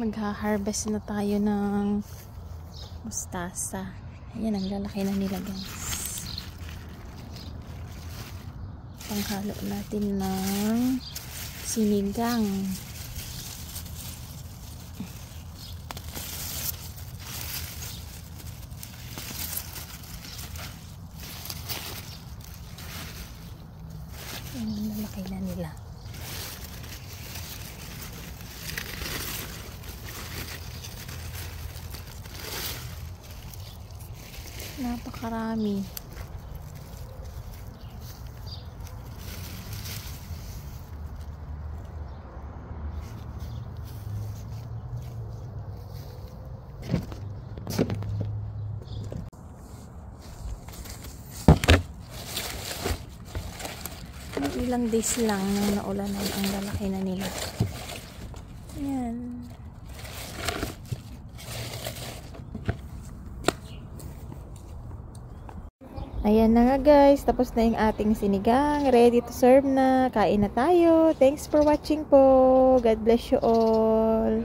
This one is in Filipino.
Magha-harvest na tayo ng mustasa. Ayan, ang lalaki na nila guys. Panghalo natin ng sinigang. Ayan, ang lalaki na nila. Napakarami. Ilang days lang nang naulanan, ang lalaki na nila. Ayan. Ayan na nga guys, tapos na yung ating sinigang. Ready to serve na. Kain na tayo. Thanks for watching po. God bless you all.